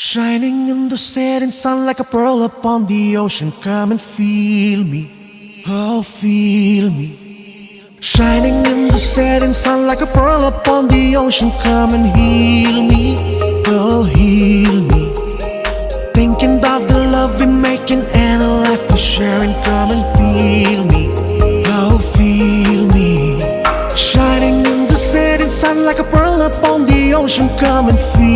Shining in the setting sun like a pearl upon the ocean. Come and feel me, oh feel me. Shining in the setting sun like a pearl upon the ocean. Come and heal me, oh heal me. Thinking about the love we're making and a life we're sharing. Come and feel me, oh feel me. Shining in the setting sun like a pearl upon the ocean. Come and feel me.